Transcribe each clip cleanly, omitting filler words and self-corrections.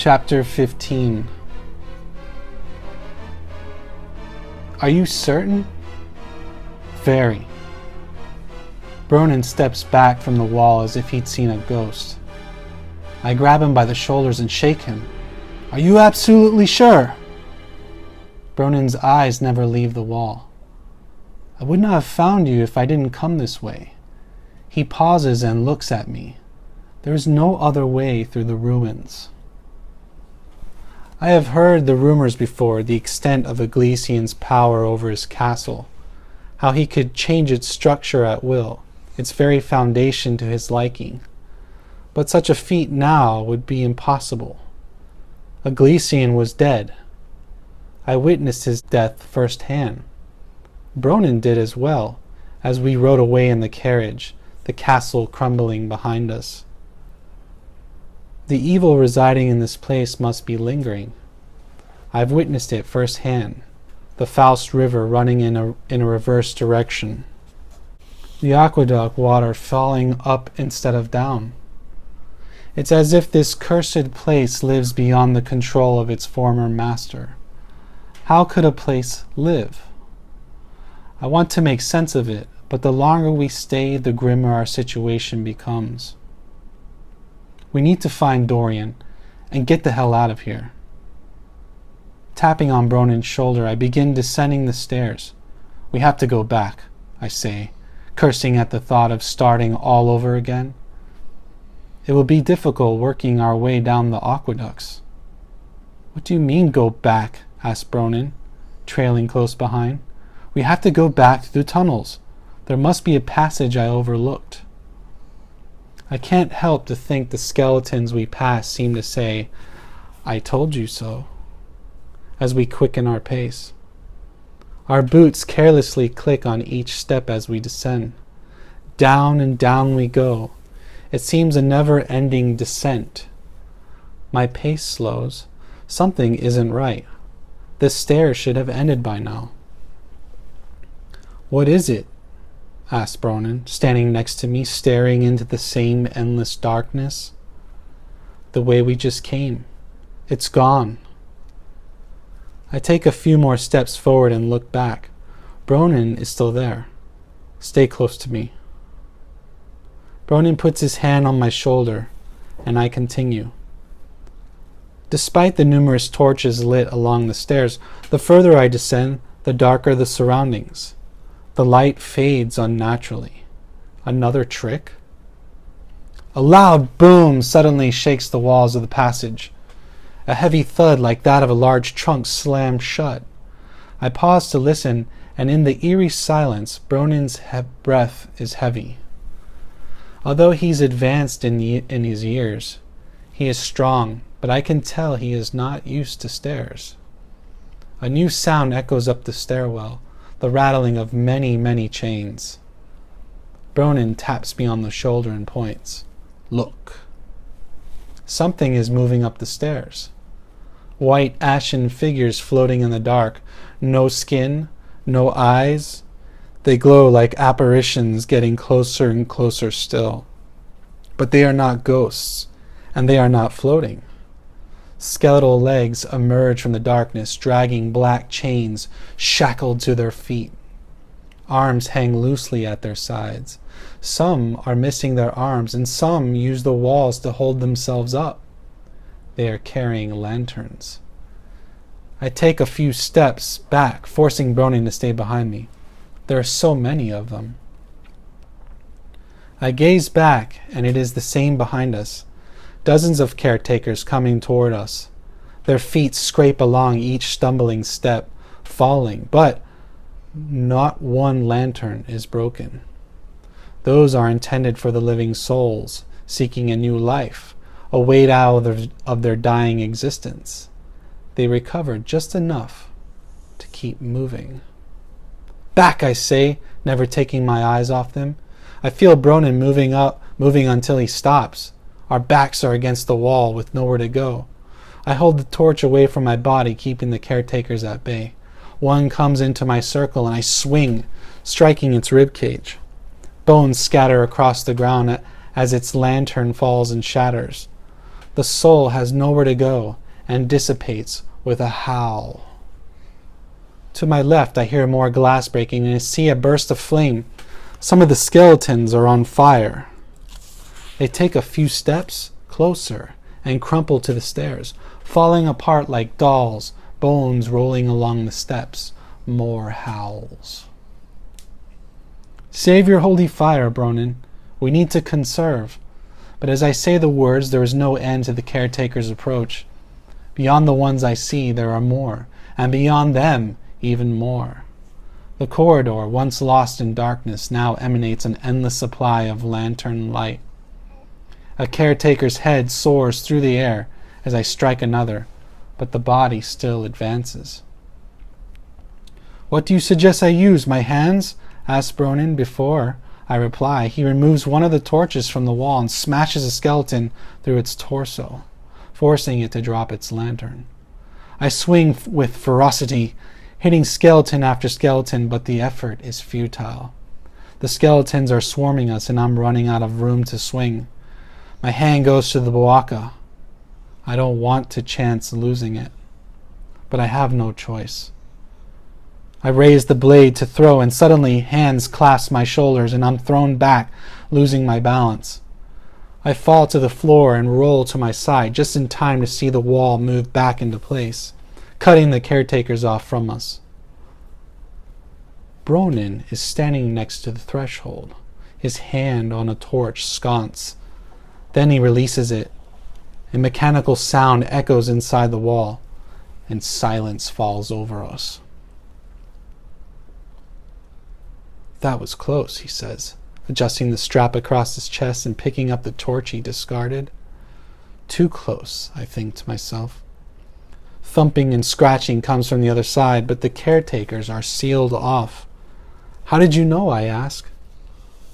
Chapter 15. Are you certain? Very. Bronin steps back from the wall as if he'd seen a ghost. I grab him by the shoulders and shake him. Are you absolutely sure? Bronin's eyes never leave the wall. I would not have found you if I didn't come this way. He pauses and looks at me. There is no other way through the ruins. I have heard the rumors before, the extent of Iglesian's power over his castle, how he could change its structure at will, its very foundation to his liking. But such a feat now would be impossible. Iglesian was dead. I witnessed his death firsthand. Bronin did as well, as we rode away in the carriage, the castle crumbling behind us. The evil residing in this place must be lingering. I've witnessed it firsthand, the Faust River running in a reverse direction, the aqueduct water falling up instead of down. It's as if this cursed place lives beyond the control of its former master. How could a place live? I want to make sense of it, but the longer we stay, the grimmer our situation becomes. We need to find Dorian and get the hell out of here. Tapping on Bronin's shoulder, I begin descending the stairs. We have to go back, I say, cursing at the thought of starting all over again. It will be difficult working our way down the aqueducts. What do you mean, go back? Asked Bronin, trailing close behind. We have to go back through the tunnels. There must be a passage I overlooked. I can't help to think the skeletons we pass seem to say, I told you so, as we quicken our pace. Our boots carelessly click on each step as we descend. Down and down we go. It seems a never-ending descent. My pace slows. Something isn't right. The stairs should have ended by now. What is it? Asked Bronin, standing next to me, staring into the same endless darkness. The way we just came. It's gone. I take a few more steps forward and look back. Bronin is still there. Stay close to me. Bronin puts his hand on my shoulder, and I continue. Despite the numerous torches lit along the stairs, the further I descend, the darker the surroundings. The light fades unnaturally. Another trick? A loud boom suddenly shakes the walls of the passage. A heavy thud like that of a large trunk slammed shut. I pause to listen, and in the eerie silence, Bronin's breath is heavy. Although he's advanced in his years, he is strong, but I can tell he is not used to stairs. A new sound echoes up the stairwell, the rattling of many, many chains. Bronin taps me on the shoulder and points. Look. Something is moving up the stairs. White, ashen figures floating in the dark. No skin, no eyes. They glow like apparitions, getting closer and closer still. But they are not ghosts, and they are not floating. Skeletal legs emerge from the darkness, dragging black chains shackled to their feet. Arms hang loosely at their sides. Some are missing their arms, and some use the walls to hold themselves up. They are carrying lanterns. I take a few steps back, forcing Bronin to stay behind me. There are so many of them. I gaze back, and it is the same behind us. Dozens of caretakers coming toward us. Their feet scrape along each stumbling step, falling, but not one lantern is broken. Those are intended for the living souls, seeking a new life, a way out of their dying existence. They recover just enough to keep moving. Back, I say, never taking my eyes off them. I feel Bronin moving until he stops. Our backs are against the wall with nowhere to go. I hold the torch away from my body, keeping the caretakers at bay. One comes into my circle and I swing, striking its ribcage. Bones scatter across the ground as its lantern falls and shatters. The The soul has nowhere to go and dissipates with a howl. To my left, I hear more glass breaking and I see a burst of flame. Some of the skeletons are on fire. They take a few steps closer and crumple to the stairs, falling apart like dolls, bones rolling along the steps. More howls. Save your holy fire, Bronin. We need to conserve. But as I say the words, there is no end to the caretaker's approach. Beyond the ones I see, there are more, and beyond them, even more. The corridor, once lost in darkness, now emanates an endless supply of lantern light. A caretaker's head soars through the air as I strike another, but the body still advances. "What do you suggest I use, my hands?" asks Bronin. Before I reply, he removes one of the torches from the wall and smashes a skeleton through its torso, forcing it to drop its lantern. I swing with ferocity, hitting skeleton after skeleton, but the effort is futile. The skeletons are swarming us and I'm running out of room to swing. My hand goes to the bawaka. I don't want to chance losing it, but I have no choice. I raise the blade to throw and suddenly hands clasp my shoulders and I'm thrown back, losing my balance. I fall to the floor and roll to my side just in time to see the wall move back into place, cutting the caretakers off from us. Bronin is standing next to the threshold, his hand on a torch sconce. Then he releases it. A mechanical sound echoes inside the wall, and silence falls over us. "That was close," he says, adjusting the strap across his chest and picking up the torch he discarded. "Too close," I think to myself. Thumping and scratching comes from the other side, but the caretakers are sealed off. "How did you know?" I ask.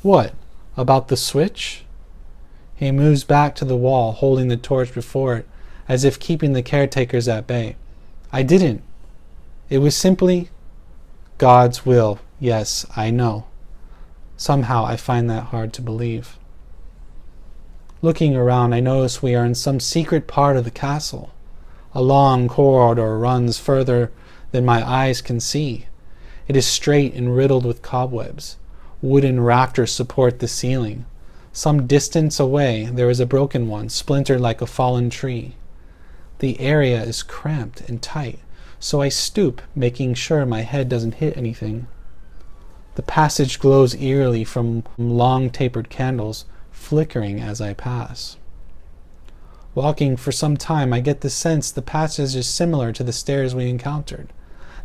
"What? About the switch?" He moves back to the wall, holding the torch before it, as if keeping the caretakers at bay. "I didn't. It was simply God's will. Yes, I know." Somehow I find that hard to believe. Looking around, I notice we are in some secret part of the castle. A long corridor runs further than my eyes can see. It is straight and riddled with cobwebs. Wooden rafters support the ceiling. Some distance away, there is a broken one, splintered like a fallen tree. The area is cramped and tight, so I stoop, making sure my head doesn't hit anything. The passage glows eerily from long tapered candles, flickering as I pass. Walking for some time, I get the sense the passage is similar to the stairs we encountered,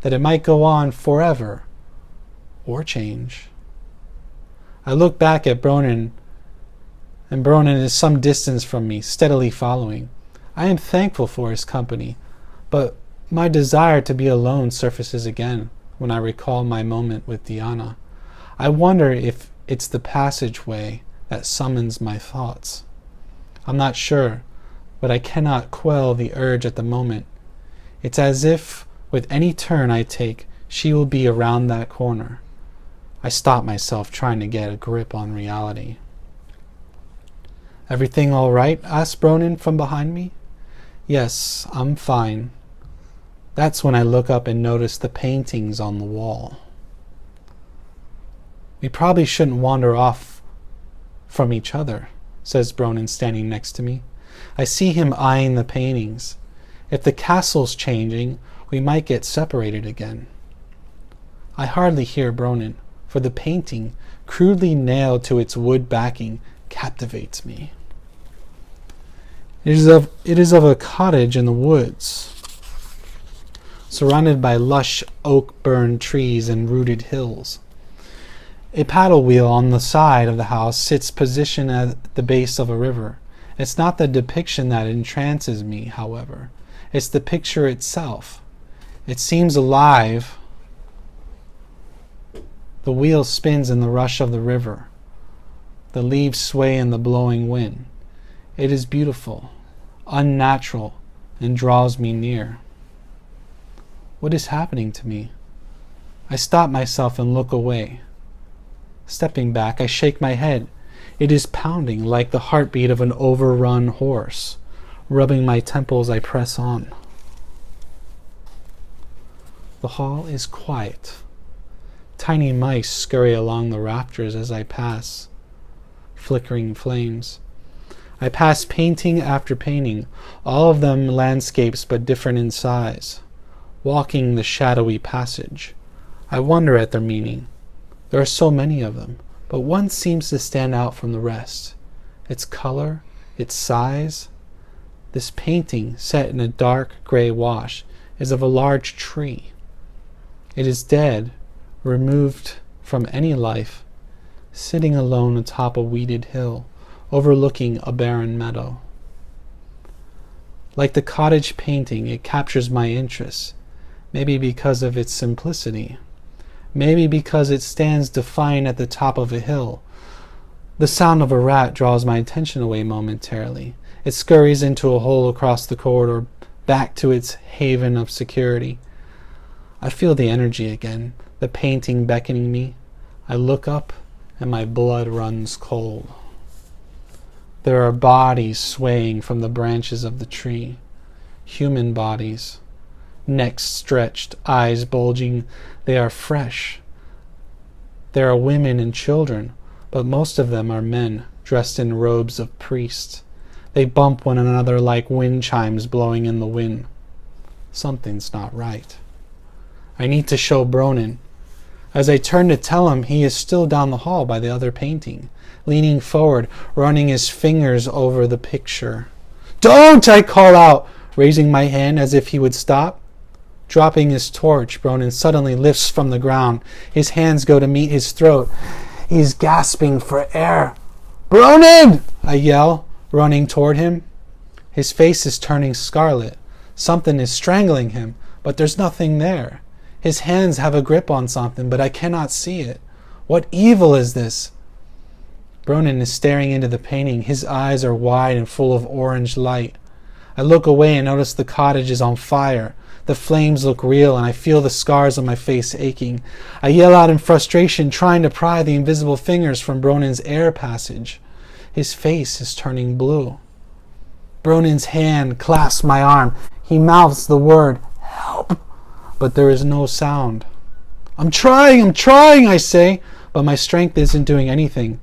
that it might go on forever, or change. I look back at Bronin, and Bronin is some distance from me, steadily following. I am thankful for his company, but my desire to be alone surfaces again when I recall my moment with Diana. I wonder if it's the passageway that summons my thoughts. I'm not sure, but I cannot quell the urge at the moment. It's as if, with any turn I take, she will be around that corner. I stop myself trying to get a grip on reality. "Everything all right?" asks Bronin from behind me. "Yes, I'm fine." That's when I look up and notice the paintings on the wall. "We probably shouldn't wander off from each other," says Bronin, standing next to me. I see him eyeing the paintings. If the castle's changing, we might get separated again. I hardly hear Bronin, for the painting, crudely nailed to its wood backing, captivates me. It is of a cottage in the woods, surrounded by lush oak-burned trees and rooted hills. A paddle wheel on the side of the house sits positioned at the base of a river. It's not the depiction that entrances me, however. It's the picture itself. It seems alive. The wheel spins in the rush of the river. The leaves sway in the blowing wind. It is beautiful, unnatural, and draws me near. What is happening to me? I stop myself and look away. Stepping back, I shake my head. It is pounding like the heartbeat of an overrun horse. Rubbing my temples, I press on. The hall is quiet. Tiny mice scurry along the rafters as I pass, flickering flames. I pass painting after painting, all of them landscapes but different in size, walking the shadowy passage. I wonder at their meaning. There are so many of them, but one seems to stand out from the rest. Its color, its size. This painting, set in a dark gray wash, is of a large tree. It is dead, removed from any life, sitting alone atop a weeded hill, overlooking a barren meadow. Like the cottage painting, it captures my interest, maybe because of its simplicity, maybe because it stands defiant at the top of a hill. The sound of a rat draws my attention away momentarily. It scurries into a hole across the corridor, back to its haven of security. I feel the energy again, the painting beckoning me. I look up, and my blood runs cold. There are bodies swaying from the branches of the tree. Human bodies. Necks stretched, eyes bulging. They are fresh. There are women and children, but most of them are men, dressed in robes of priests. They bump one another like wind chimes blowing in the wind. Something's not right. I need to show Bronin. As I turn to tell him, he is still down the hall by the other painting, leaning forward, running his fingers over the picture. "Don't!" I call out, raising my hand as if he would stop. Dropping his torch, Bronin suddenly lifts from the ground. His hands go to meet his throat. He is gasping for air. "Bronin!" I yell, running toward him. His face is turning scarlet. Something is strangling him, but there's nothing there. His hands have a grip on something, but I cannot see it. What evil is this? Bronin is staring into the painting. His eyes are wide and full of orange light. I look away and notice the cottage is on fire. The flames look real, and I feel the scars on my face aching. I yell out in frustration, trying to pry the invisible fingers from Bronin's air passage. His face is turning blue. Bronin's hand clasps my arm. He mouths the word, "Help!" but there is no sound. I'm trying, I say, but my strength isn't doing anything.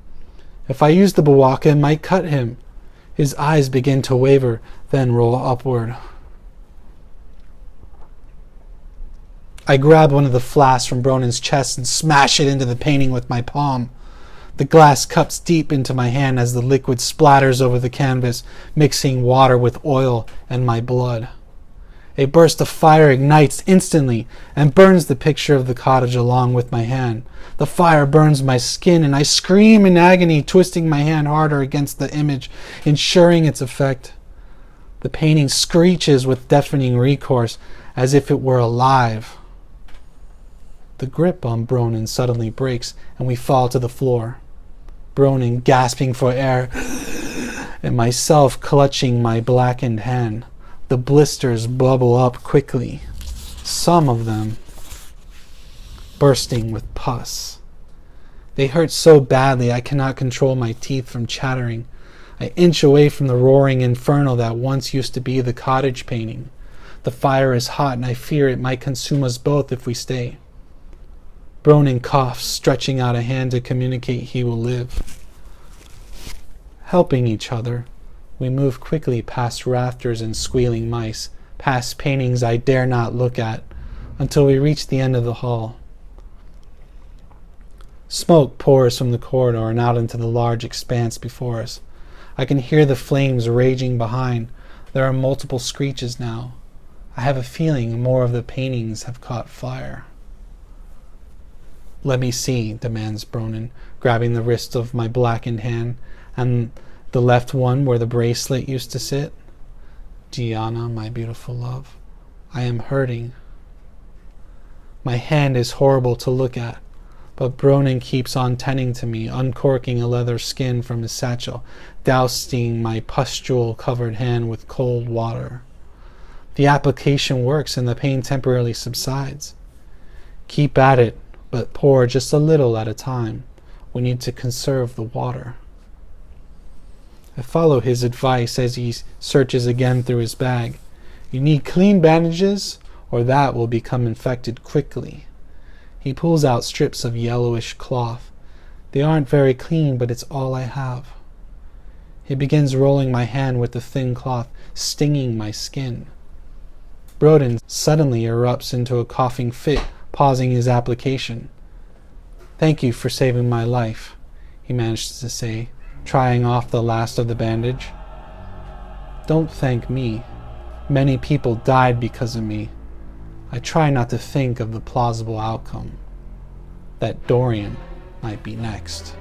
If I use the bawaka, it might cut him. His eyes begin to waver, then roll upward. I grab one of the flasks from Bronin's chest and smash it into the painting with my palm. The glass cups deep into my hand as the liquid splatters over the canvas, mixing water with oil and my blood. A burst of fire ignites instantly and burns the picture of the cottage along with my hand. The fire burns my skin and I scream in agony, twisting my hand harder against the image, ensuring its effect. The painting screeches with deafening recourse as if it were alive. The grip on Bronin suddenly breaks and we fall to the floor. Bronin gasping for air and myself clutching my blackened hand. The blisters bubble up quickly, some of them bursting with pus. They hurt so badly I cannot control my teeth from chattering. I inch away from the roaring inferno that once used to be the cottage painting. The fire is hot and I fear it might consume us both if we stay. Bronin coughs, stretching out a hand to communicate he will live. Helping each other, we move quickly past rafters and squealing mice, past paintings I dare not look at, until we reach the end of the hall. Smoke pours from the corridor and out into the large expanse before us. I can hear the flames raging behind. There are multiple screeches now. I have a feeling more of the paintings have caught fire. "Let me see," demands Bronin, grabbing the wrist of my blackened hand and the left one where the bracelet used to sit. "Gianna, my beautiful love, I am hurting." My hand is horrible to look at, but Bronin keeps on tending to me, uncorking a leather skin from his satchel, dousing my pustule-covered hand with cold water. The application works and the pain temporarily subsides. "Keep at it, but pour just a little at a time. We need to conserve the water." I follow his advice as he searches again through his bag. You need clean bandages, or that will become infected quickly. He pulls out strips of yellowish cloth. They aren't very clean, but it's all I have. He begins rolling my hand with the thin cloth, stinging my skin. Broden suddenly erupts into a coughing fit, pausing his application. "Thank you for saving my life," he manages to say, trying off the last of the bandage. "Don't thank me. Many people died because of me. I try not to think of the plausible outcome, that Dorian might be next."